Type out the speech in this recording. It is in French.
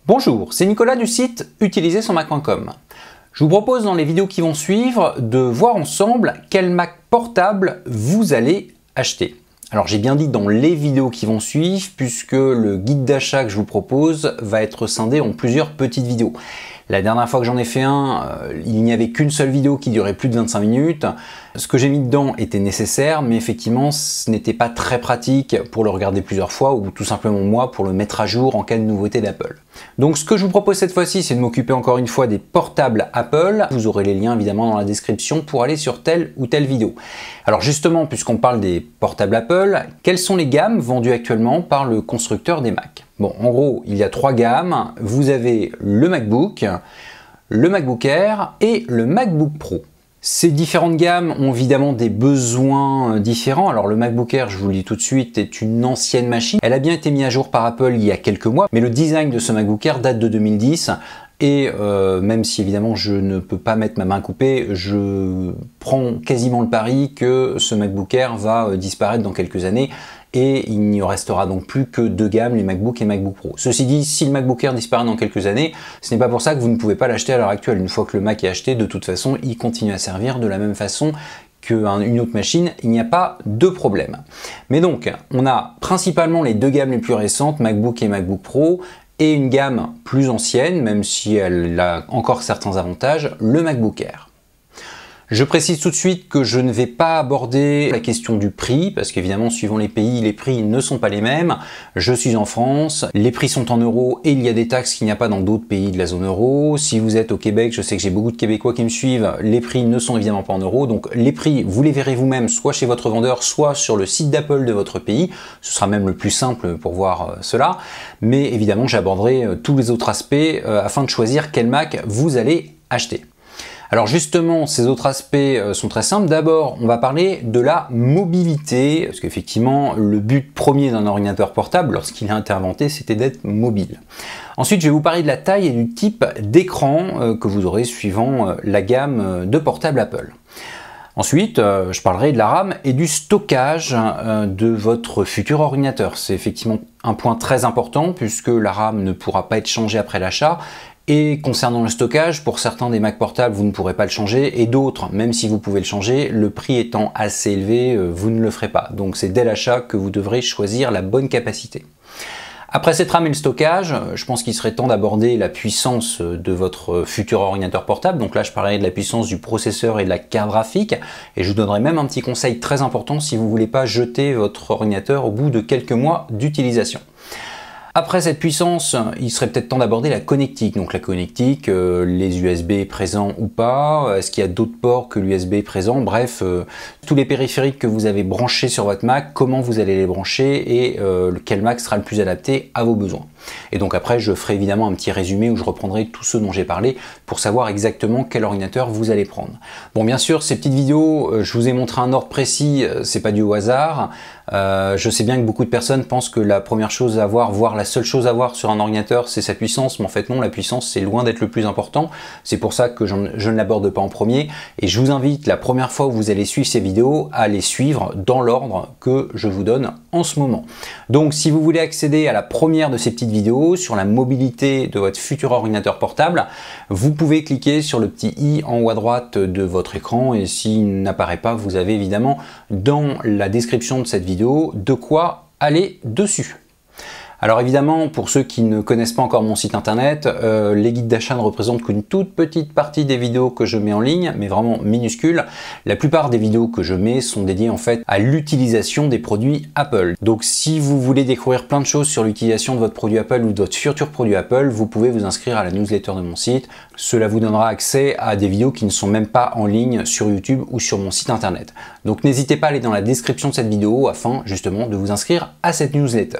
Bonjour, c'est Nicolas du site utilisersonmac.com. Je vous propose dans les vidéos qui vont suivre de voir ensemble quel Mac portable vous allez acheter. Alors j'ai bien dit dans les vidéos qui vont suivre puisque le guide d'achat que je vous propose va être scindé en plusieurs petites vidéos. La dernière fois que j'en ai fait il n'y avait qu'une seule vidéo qui durait plus de 25 minutes. Ce que j'ai mis dedans était nécessaire, mais effectivement, ce n'était pas très pratique pour le regarder plusieurs fois ou tout simplement moi pour le mettre à jour en cas de nouveauté d'Apple. Donc ce que je vous propose cette fois-ci, c'est de m'occuper encore une fois des portables Apple. Vous aurez les liens évidemment dans la description pour aller sur telle ou telle vidéo. Alors justement, puisqu'on parle des portables Apple, quelles sont les gammes vendues actuellement par le constructeur des Mac? Bon, en gros, il y a trois gammes. Vous avez le MacBook, le MacBook Air et le MacBook Pro. Ces différentes gammes ont évidemment des besoins différents. Alors le MacBook Air, je vous le dis tout de suite, est une ancienne machine. Elle a bien été mise à jour par Apple il y a quelques mois, mais le design de ce MacBook Air date de 2010. Et même si évidemment je ne peux pas mettre ma main coupée, je prends quasiment le pari que ce MacBook Air va disparaître dans quelques années et il n'y restera donc plus que deux gammes, les MacBook et MacBook Pro. Ceci dit, si le MacBook Air disparaît dans quelques années, ce n'est pas pour ça que vous ne pouvez pas l'acheter à l'heure actuelle. Une fois que le Mac est acheté, de toute façon, il continue à servir de la même façon qu'une autre machine, il n'y a pas de problème. Mais donc, on a principalement les deux gammes les plus récentes, MacBook et MacBook Pro, et une gamme plus ancienne, même si elle a encore certains avantages, le MacBook Air. Je précise tout de suite que je ne vais pas aborder la question du prix, parce qu'évidemment, suivant les pays, les prix ne sont pas les mêmes. Je suis en France, les prix sont en euros et il y a des taxes qu'il n'y a pas dans d'autres pays de la zone euro. Si vous êtes au Québec, je sais que j'ai beaucoup de Québécois qui me suivent, les prix ne sont évidemment pas en euros. Donc les prix, vous les verrez vous-même, soit chez votre vendeur, soit sur le site d'Apple de votre pays. Ce sera même le plus simple pour voir cela. Mais évidemment, j'aborderai tous les autres aspects afin de choisir quel Mac vous allez acheter. Alors justement, ces autres aspects sont très simples. D'abord, on va parler de la mobilité, parce qu'effectivement, le but premier d'un ordinateur portable, lorsqu'il a été inventé, c'était d'être mobile. Ensuite, je vais vous parler de la taille et du type d'écran que vous aurez suivant la gamme de portables Apple. Ensuite, je parlerai de la RAM et du stockage de votre futur ordinateur. C'est effectivement un point très important puisque la RAM ne pourra pas être changée après l'achat. Et concernant le stockage, pour certains des Mac portables, vous ne pourrez pas le changer et d'autres, même si vous pouvez le changer, le prix étant assez élevé, vous ne le ferez pas. Donc c'est dès l'achat que vous devrez choisir la bonne capacité. Après cette RAM et le stockage, je pense qu'il serait temps d'aborder la puissance de votre futur ordinateur portable. Donc là, je parlerai de la puissance du processeur et de la carte graphique. Et je vous donnerai même un petit conseil très important si vous ne voulez pas jeter votre ordinateur au bout de quelques mois d'utilisation. Après cette puissance, il serait peut-être temps d'aborder la connectique. Donc la connectique, les USB présents ou pas, est-ce qu'il y a d'autres ports que l'USB présent, bref, tous les périphériques que vous avez branchés sur votre Mac, comment vous allez les brancher et quel Mac sera le plus adapté à vos besoins. Et donc après, je ferai évidemment un petit résumé où je reprendrai tout ce dont j'ai parlé pour savoir exactement quel ordinateur vous allez prendre. Bon, bien sûr, ces petites vidéos, je vous ai montré un ordre précis, c'est pas dû au hasard. Je sais bien que beaucoup de personnes pensent que la première chose à voir, voire la seule chose à voir sur un ordinateur, c'est sa puissance, mais en fait non, la puissance c'est loin d'être le plus important. C'est pour ça que je ne l'aborde pas en premier et je vous invite la première fois où vous allez suivre ces vidéos à les suivre dans l'ordre que je vous donne en ce moment. Donc si vous voulez accéder à la première de ces petites vidéos sur la mobilité de votre futur ordinateur portable, vous pouvez cliquer sur le petit i en haut à droite de votre écran et s'il n'apparaît pas, vous avez évidemment dans la description de cette vidéo de quoi aller dessus. Alors évidemment, pour ceux qui ne connaissent pas encore mon site internet, les guides d'achat ne représentent qu'une toute petite partie des vidéos que je mets en ligne, mais vraiment minuscule. La plupart des vidéos que je mets sont dédiées en fait à l'utilisation des produits Apple. Donc si vous voulez découvrir plein de choses sur l'utilisation de votre produit Apple ou de votre futur produit Apple, vous pouvez vous inscrire à la newsletter de mon site. Cela vous donnera accès à des vidéos qui ne sont même pas en ligne sur YouTube ou sur mon site internet. Donc n'hésitez pas à aller dans la description de cette vidéo afin justement de vous inscrire à cette newsletter.